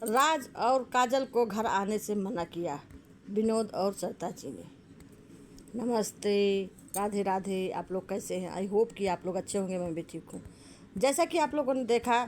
राज और काजल को घर आने से मना किया, विनोद और सरिता जी ने। नमस्ते, राधे राधे। आप लोग कैसे हैं? आई होप कि आप लोग अच्छे होंगे, मैं भी ठीक हूँ। जैसा कि आप लोगों ने देखा,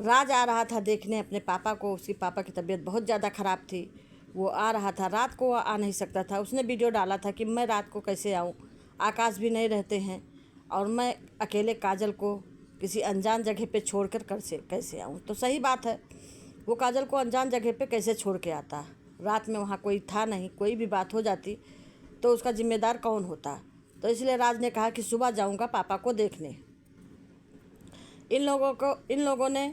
राज आ रहा था देखने अपने पापा को। उसकी पापा की तबीयत बहुत ज़्यादा ख़राब थी। वो आ रहा था, रात को आ नहीं सकता था। उसने वीडियो डाला था कि मैं रात को कैसे आऊँ, आकाश भी नहीं रहते हैं और मैं अकेले काजल को किसी अनजान जगह पे छोड़कर कैसे आऊँ। तो सही बात है, वो काजल को अनजान जगह पे कैसे छोड़ के आता। रात में वहाँ कोई था नहीं, कोई भी बात हो जाती तो उसका जिम्मेदार कौन होता। तो इसलिए राज ने कहा कि सुबह जाऊँगा पापा को देखने। इन लोगों ने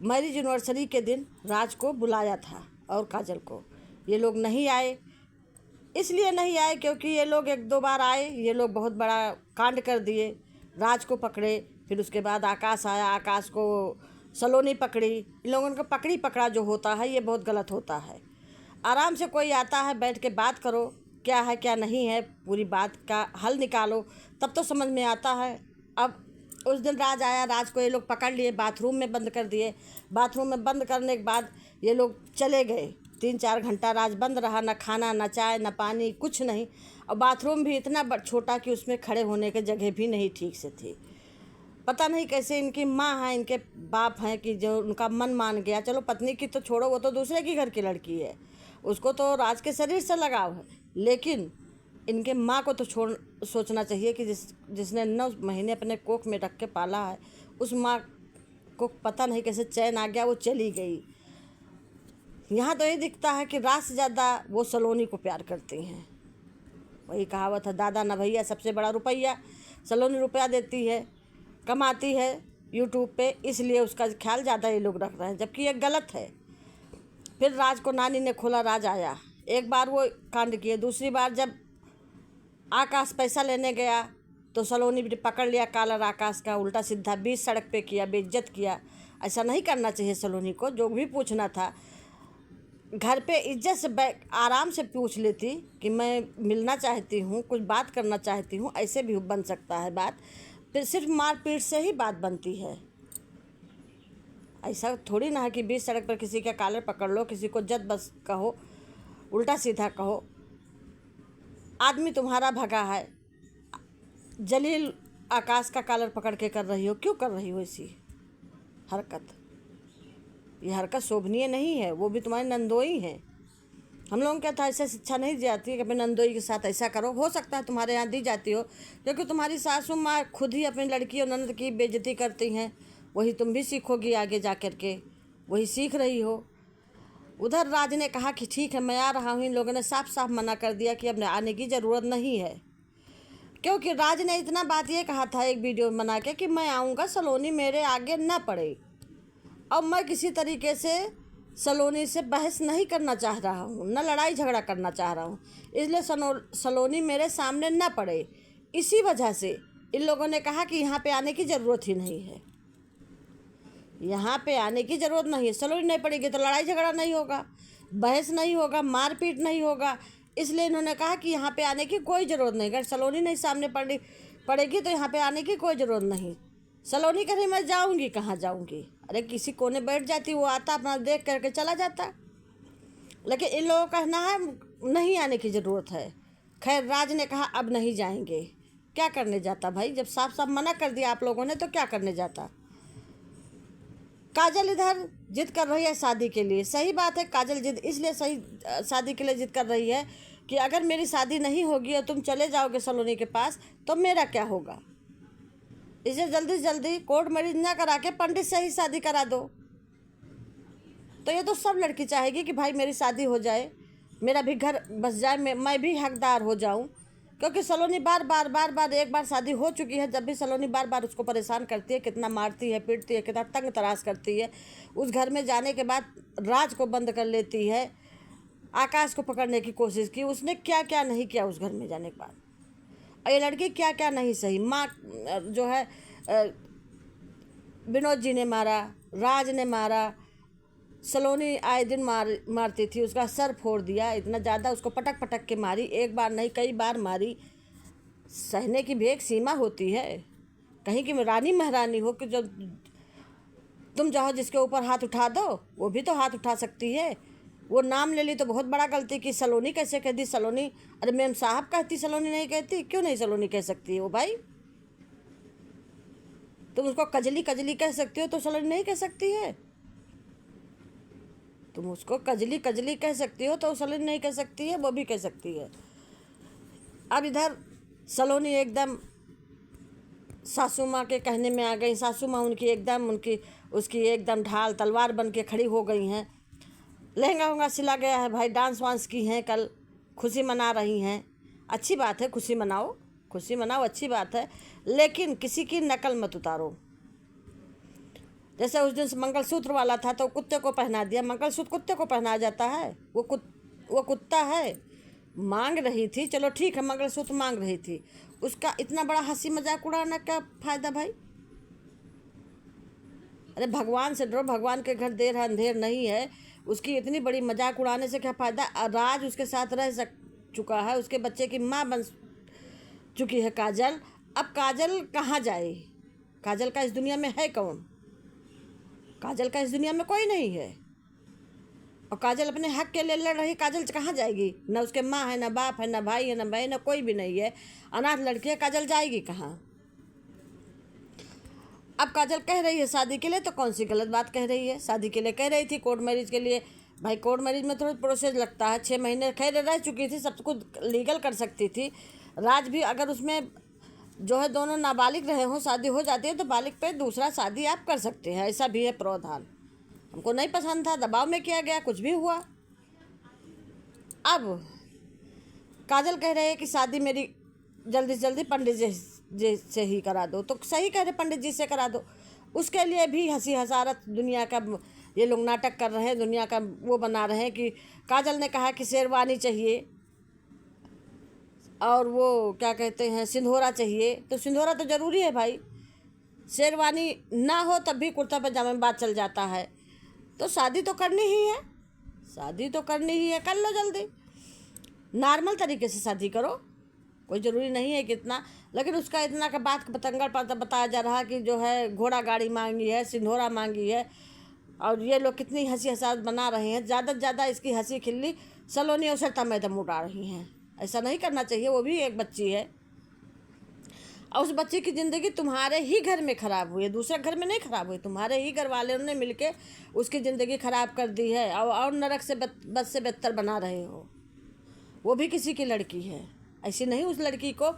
मैरिज एनिवर्सरी के दिन राज को बुलाया था और काजल को। ये लोग नहीं आए, इसलिए नहीं आए क्योंकि ये लोग एक दो बार आए, ये लोग बहुत बड़ा कांड कर दिए। राज को पकड़े, फिर उसके बाद आकाश आया, आकाश को सलोनी पकड़ी। इन लोगों का पकड़ी पकड़ा जो होता है ये बहुत गलत होता है। आराम से कोई आता है, बैठ के बात करो, क्या है क्या नहीं है, पूरी बात का हल निकालो, तब तो समझ में आता है। अब उस दिन राज आया, राज को ये लोग पकड़ लिए, बाथरूम में बंद कर दिए। बाथरूम में बंद करने के बाद ये लोग चले गए। 3-4 घंटा राज बंद रहा, ना खाना ना चाय ना पानी, कुछ नहीं। और बाथरूम भी इतना छोटा कि उसमें खड़े होने की जगह भी नहीं ठीक से थी। पता नहीं कैसे इनकी माँ है, इनके बाप हैं कि जो उनका मन मान गया। चलो पत्नी की तो छोड़ो, वो तो दूसरे की घर की लड़की है, उसको तो राज के शरीर से लगाव है, लेकिन इनके माँ को तो सोचना चाहिए कि जिसने 9 महीने अपने कोख में रख के पाला है, उस माँ को पता नहीं कैसे चैन आ गया, वो चली गई। यहाँ तो ये दिखता है कि राज से ज़्यादा वो सलोनी को प्यार करती हैं। वही कहावत है, दादा न भैया सबसे बड़ा रुपया। सलोनी रुपया देती है, कमाती है यूट्यूब पे, इसलिए उसका ख्याल ज़्यादा ये लोग रख रहे हैं, जबकि ये गलत है। फिर राज को नानी ने खोला, राज आया, एक बार वो कांड किए। दूसरी बार जब आकाश पैसा लेने गया तो सलोनी भी पकड़ लिया कॉलर आकाश का, उल्टा सीधा बीच सड़क पे किया, बेइज्जत किया। ऐसा नहीं करना चाहिए सलोनी को। जो भी पूछना था घर पे इज्जत से आराम से पूछ लेती कि मैं मिलना चाहती हूँ, कुछ बात करना चाहती हूँ, ऐसे भी बन सकता है बात। फिर सिर्फ मारपीट से ही बात बनती है। ऐसा थोड़ी ना है कि बीच सड़क पर किसी का कॉलर पकड़ लो, किसी को जद बस कहो, उल्टा सीधा कहो। आदमी तुम्हारा भगा है, जलील आकाश का कॉलर पकड़ के कर रही हो, क्यों कर रही हो ऐसी हरकत? ये हरकत शोभनीय नहीं है। वो भी तुम्हारे नंदोई हैं। हम लोगों के था ऐसे शिक्षा नहीं दी जाती है कि अपने नंदोई के साथ ऐसा करो। हो सकता है तुम्हारे यहाँ दी जाती हो, क्योंकि तुम्हारी सासू माँ खुद ही अपनी लड़की और ननद की बेइज्जती करती हैं। वही तुम भी सीखोगी आगे जा कर के, वही सीख रही हो। उधर राज ने कहा कि ठीक है मैं आ रहा हूँ। इन लोगों ने साफ साफ मना कर दिया कि अब आने की ज़रूरत नहीं है, क्योंकि राज ने इतना बात ये कहा था एक वीडियो बना के कि मैं आऊँगा, सलोनी मेरे आगे न पड़े। अब मैं किसी तरीके से सलोनी से बहस नहीं करना चाह रहा हूँ, न लड़ाई झगड़ा करना चाह रहा हूँ, इसलिए सलोनी मेरे सामने न पड़े। इसी वजह से इन लोगों ने कहा कि यहाँ पे आने की ज़रूरत ही नहीं है, यहाँ पे आने की ज़रूरत नहीं है। सलोनी नहीं पड़ेगी तो लड़ाई झगड़ा नहीं होगा, बहस नहीं होगा, मारपीट नहीं होगा। इसलिए इन्होंने कहा कि यहाँ पे आने की कोई ज़रूरत नहीं। अगर सलोनी नहीं सामने पड़ेगी तो यहाँ पे आने की कोई ज़रूरत नहीं। सलोनी कह रही मैं जाऊँगी, कहाँ जाऊँगी? अरे किसी कोने बैठ जाती, वो आता अपना देख करके चला जाता। लेकिन इन लोगों का कहना है नहीं आने की ज़रूरत है। खैर राज ने कहा अब नहीं जाएंगे। क्या करने जाता भाई? जब साफ साफ मना कर दिया आप लोगों ने तो क्या करने जाता? काजल इधर जिद कर रही है शादी के लिए। सही बात है, काजल जिद इसलिए शादी के लिए जिद कर रही है कि अगर मेरी शादी नहीं होगी और तुम चले जाओगे सलोनी के पास तो मेरा क्या होगा। इसे जल्दी से जल्दी कोर्ट मैरिज ना करा के पंडित से ही शादी करा दो। तो ये तो सब लड़की चाहेगी कि भाई मेरी शादी हो जाए, मेरा भी घर बस जाए, मैं भी हकदार हो जाऊं। क्योंकि सलोनी बार एक बार शादी हो चुकी है, जब भी सलोनी बार उसको परेशान करती है, कितना मारती है, पीटती है, कितना तंग तराश करती है। उस घर में जाने के बाद राज को बंद कर लेती है, आकाश को पकड़ने की कोशिश की, उसने क्या क्या नहीं किया उस घर में जाने के बाद। और ये लड़की क्या क्या नहीं सही। माँ जो है विनोद जी ने मारा, राज ने मारा, सलोनी आए दिन मारती थी, उसका सर फोड़ दिया, इतना ज़्यादा उसको पटक पटक के मारी, एक बार नहीं कई बार मारी। सहने की भी एक सीमा होती है। कहीं की रानी महारानी हो कि जो तुम चाहो जिसके ऊपर हाथ उठा दो, वो भी तो हाथ उठा सकती है। वो नाम ले ली तो बहुत बड़ा गलती की। सलोनी कैसे कह दी? सलोनी, अरे मेम साहब कहती, सलोनी नहीं कहती। क्यों नहीं सलोनी कह सकती है वो भाई? तुम उसको कजली कजली कह सकती हो तो सलोनी नहीं कह सकती है? तुम उसको कजली कजली कह सकती हो तो सलोनी नहीं कह सकती है? वो भी कह सकती है। अब इधर सलोनी एकदम सासू माँ के कहने में आ गई। सासू माँ उसकी एकदम ढाल तलवार बन के खड़ी हो गई हैं। लहंगा वहंगा सिला गया है भाई, डांस वांस की हैं, कल खुशी मना रही हैं। अच्छी बात है, खुशी मनाओ, खुशी मनाओ, अच्छी बात है, लेकिन किसी की नकल मत उतारो। जैसे उस दिन मंगलसूत्र वाला था तो कुत्ते को पहना दिया। मंगलसूत्र कुत्ते को पहनाया जाता है? वो कुत्ता है। मांग रही थी, चलो ठीक है, मंगलसूत्र मांग रही थी, उसका इतना बड़ा हंसी मजाक उड़ाना क्या फ़ायदा भाई? अरे भगवान से डरो, भगवान के घर देर है अंधेर नहीं है। उसकी इतनी बड़ी मजाक उड़ाने से क्या फ़ायदा? राज उसके साथ रह चुका है, उसके बच्चे की माँ बन चुकी है काजल। अब काजल कहाँ जाए? काजल का इस दुनिया में है कौन? काजल का इस दुनिया में कोई नहीं है। और काजल अपने हक के लिए लड़ रही, काजल कहाँ जाएगी? न उसके माँ है, न बाप है, न भाई है, न बहन है, कोई भी नहीं है, अनाथ लड़की है, काजल जाएगी कहाँ? अब काजल कह रही है शादी के लिए, तो कौन सी गलत बात कह रही है? शादी के लिए कह रही थी, कोर्ट मैरिज के लिए। भाई कोर्ट मैरिज में थोड़ा प्रोसेस लगता है, 6 महीने खैर रह चुकी थी, सब कुछ लीगल कर सकती थी। राज भी अगर उसमें जो है दोनों नाबालिग रहे हों, शादी हो जाती है तो बालिग पे दूसरा शादी आप कर सकते हैं, ऐसा भी है प्रावधान। हमको नहीं पसंद था, दबाव में किया गया, कुछ भी हुआ। अब काजल कह रहे हैं कि शादी मेरी जल्दी से जल्दी पंडित जी से ही करा दो। तो सही कह रहे, पंडित जी से करा दो। उसके लिए भी हंसी हसारत दुनिया का ये लोग नाटक कर रहे हैं, दुनिया का वो बना रहे हैं कि काजल ने कहा कि शेरवानी चाहिए और वो क्या कहते हैं सिंधोरा चाहिए। तो सिंधोरा तो ज़रूरी है भाई, शेरवानी ना हो तब भी कुर्ता पजामे में बात चल जाता है। तो शादी तो करनी ही है, शादी तो करनी ही है, कर लो जल्दी, नॉर्मल तरीके से शादी करो। कोई ज़रूरी नहीं है कि इतना, लेकिन उसका इतना का बात पतंगड़ बताया जा रहा कि जो है घोड़ा गाड़ी मांगी है, सिंधोरा मांगी है, और ये लोग कितनी हंसी हसारत बना रहे हैं। ज़्यादा से ज़्यादा इसकी हंसी खिल्ली सलोनी और सरता मैडम उड़ा रही हैं। ऐसा नहीं करना चाहिए, वो भी एक बच्ची है और उस बच्ची की ज़िंदगी तुम्हारे ही घर में ख़राब हुई है, दूसरे घर में नहीं ख़राब हुई, तुम्हारे ही घर वालों ने मिलके उसकी ज़िंदगी ख़राब कर दी है और नरक से बद से बदतर बना रहे हो। वो भी किसी की लड़की है, ऐसी नहीं उस लड़की को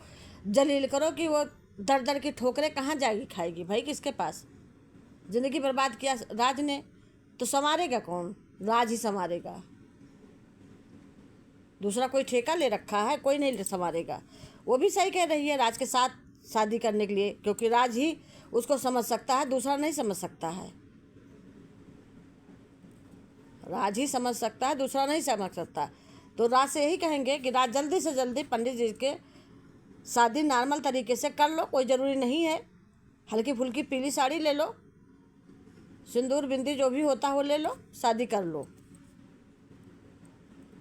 जलील करो कि वो दर दर की ठोकरें कहाँ जाएगी खाएगी भाई, किसके पास? ज़िंदगी बर्बाद किया राज ने, तो संवारेगा कौन? राज ही संवारेगा, दूसरा कोई ठेका ले रखा है, कोई नहीं संवारेगा। वो भी सही कह रही है राज के साथ शादी करने के लिए, क्योंकि राज ही उसको समझ सकता है, दूसरा नहीं समझ सकता है। राज ही समझ सकता है, दूसरा नहीं समझ सकता। तो राज से यही कहेंगे कि राज जल्दी से जल्दी पंडित जी के शादी नॉर्मल तरीके से कर लो। कोई ज़रूरी नहीं है, हल्की फुल्की पीली साड़ी ले लो, सिंदूर बिंदी जो भी होता है वो ले लो, शादी कर लो।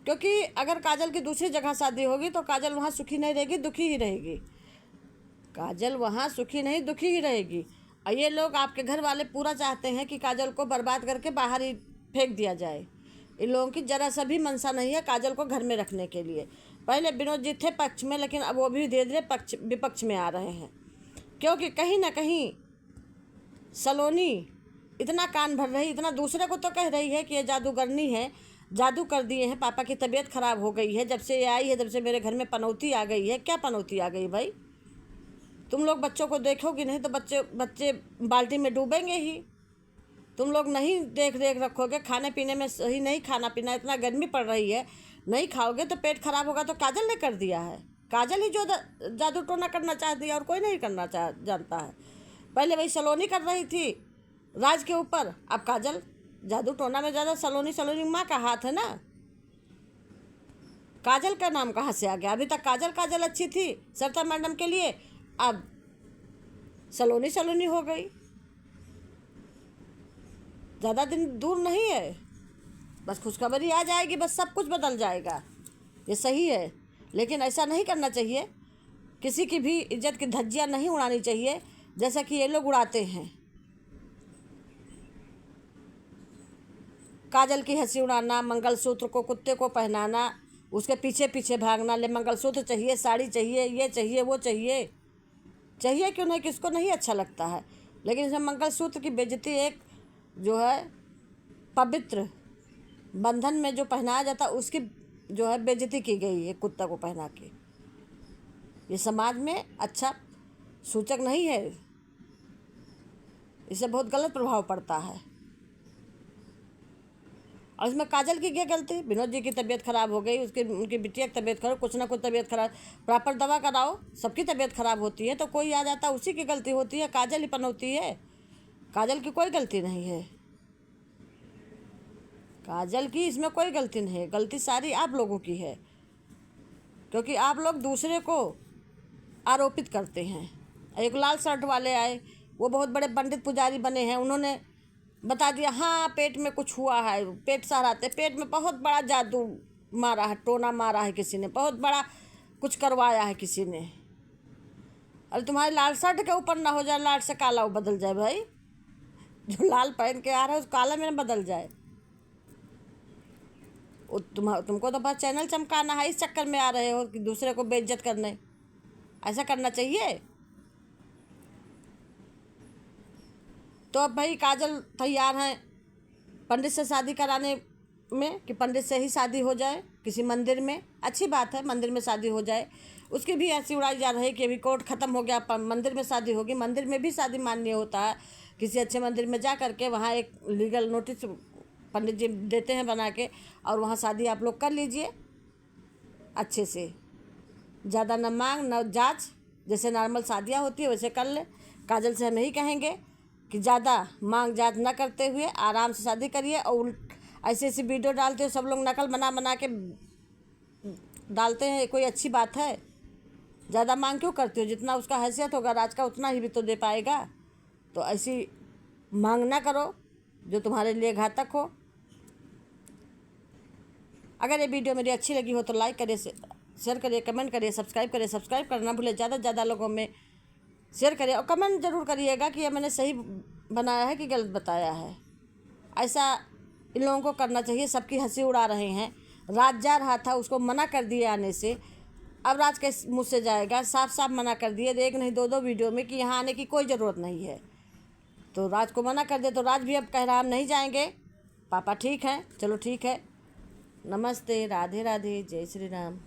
क्योंकि अगर काजल की दूसरी जगह शादी होगी तो काजल वहाँ सुखी नहीं रहेगी, दुखी ही रहेगी। काजल वहाँ सुखी नहीं, दुखी ही रहेगी। और ये लोग आपके घर वाले पूरा चाहते हैं कि काजल को बर्बाद करके बाहर ही फेंक दिया जाए। इन लोगों की जरा सा भी मनसा नहीं है काजल को घर में रखने के लिए। पहले विनोद जी थे पक्ष में, लेकिन अब वो भी धीरे धीरे विपक्ष में आ रहे हैं, क्योंकि कहीं ना कहीं सलोनी इतना कान भर रही, इतना दूसरे को तो कह रही है कि ये जादूगरनी है, जादू कर दिए हैं, पापा की तबीयत ख़राब हो गई है, जब से ये आई है, जब से मेरे घर में पनौती आ गई है। क्या पनौती आ गई भाई? तुम लोग बच्चों को देखोगी नहीं तो बच्चे बाल्टी में डूबेंगे ही। तुम लोग नहीं देख रखोगे, खाने पीने में सही नहीं खाना पीना, इतना गर्मी पड़ रही है, नहीं खाओगे तो पेट खराब होगा। तो काजल ने कर दिया है, काजल ही जो जादू टोना करना चाहती है, और कोई नहीं करना जानता है। पहले वही सलोनी कर रही थी राज के ऊपर, अब काजल। जादू टोना में ज़्यादा सलोनी माँ का हाथ है ना। काजल का नाम कहाँ से आ गया? अभी तक काजल अच्छी थी सरता मैडम के लिए, अब सलोनी हो गई। ज़्यादा दिन दूर नहीं है, बस खुशखबरी आ जाएगी, बस सब कुछ बदल जाएगा। ये सही है, लेकिन ऐसा नहीं करना चाहिए। किसी की भी इज्जत की धज्जियाँ नहीं उड़ानी चाहिए जैसा कि ये लोग उड़ाते हैं। काजल की हंसी उड़ाना, मंगलसूत्र को कुत्ते को पहनाना, उसके पीछे पीछे भागना, ले मंगलसूत्र चाहिए, साड़ी चाहिए, ये चाहिए, वो चाहिए। चाहिए क्यों नहीं, किसको नहीं अच्छा लगता है। लेकिन इसमें मंगलसूत्र की बेइज्जती, एक जो है पवित्र बंधन में जो पहनाया जाता है उसकी जो है बेइज्जती की गई है कुत्ता को पहना के। ये समाज में अच्छा सूचक नहीं है, इससे बहुत गलत प्रभाव पड़ता है। और इसमें काजल की क्या गलती, विनोद जी की तबीयत खराब हो गई, उनकी बिटिया की तबीयत खराब, कुछ ना कुछ तबीयत खराब, प्रॉपर दवा कराओ, सबकी तबीयत खराब होती है तो कोई आ जाता उसी की गलती होती है, काजल ही पनौती है। काजल की कोई गलती नहीं है, काजल की इसमें कोई गलती नहीं है, गलती सारी आप लोगों की है, क्योंकि आप लोग दूसरे को आरोपित करते हैं। एक लाल शर्ट वाले आए, वो बहुत बड़े पंडित पुजारी बने हैं, उन्होंने बता दिया हाँ पेट में कुछ हुआ है, पेट सहराते, पेट में बहुत बड़ा जादू मारा है, टोना मारा है किसी ने, बहुत बड़ा कुछ करवाया है किसी ने। अरे तुम्हारे लाल शर्ट के ऊपर ना हो जाए लाल से काला वो बदल जाए भाई, जो लाल पहन के आ रहा है उस काला में बदल जाए। तुमको तो बस चैनल चमकाना है, इस चक्कर में आ रहे हो कि दूसरे को बेइज्जत करने। ऐसा करना चाहिए। तो अब भाई काजल तैयार हैं पंडित से शादी कराने में कि पंडित से ही शादी हो जाए किसी मंदिर में। अच्छी बात है, मंदिर में शादी हो जाए। उसकी भी ऐसी उड़ाई जा रही है कि अभी कोर्ट ख़त्म हो गया, मंदिर में शादी होगी। मंदिर में भी शादी मान्य होता है, किसी अच्छे मंदिर में जा करके वहाँ एक लीगल नोटिस पंडित जी देते हैं बना के, और वहाँ शादी आप लोग कर लीजिए अच्छे से, ज़्यादा न मांग न जांच, जैसे नॉर्मल शादियाँ होती है वैसे कर ले। काजल से हम यही कहेंगे कि ज़्यादा मांग जांच न करते हुए आराम से शादी करिए। और ऐसी ऐसी वीडियो डालते हो, सब लोग नकल बना के डालते हैं, कोई अच्छी बात है? ज़्यादा मांग क्यों करते हो? जितना उसका हैसियत होगा राज का उतना ही भी तो दे पाएगा। तो ऐसी मांग ना करो जो तुम्हारे लिए घातक हो। अगर ये वीडियो मेरी अच्छी लगी हो तो लाइक करिए, शेयर करिए, कमेंट करिए, सब्सक्राइब करिए। सब्सक्राइब करना भूले, ज़्यादा से ज़्यादा लोगों में शेयर करिए और कमेंट ज़रूर करिएगा कि ये मैंने सही बनाया है कि गलत बताया है। ऐसा इन लोगों को करना चाहिए। सबकी हंसी उड़ा रहे हैं। राज जा रहा था, उसको मना कर दिए आने से, अब राज के मुँह से जाएगा? साफ साफ मना कर दिए, एक नहीं दो दो वीडियो में कि यहाँ आने की कोई ज़रूरत नहीं है। तो राज को मना कर दे तो राज भी अब कह रहा हम नहीं जाएंगे। पापा ठीक हैं, चलो ठीक है। नमस्ते, राधे राधे, जय श्री राम।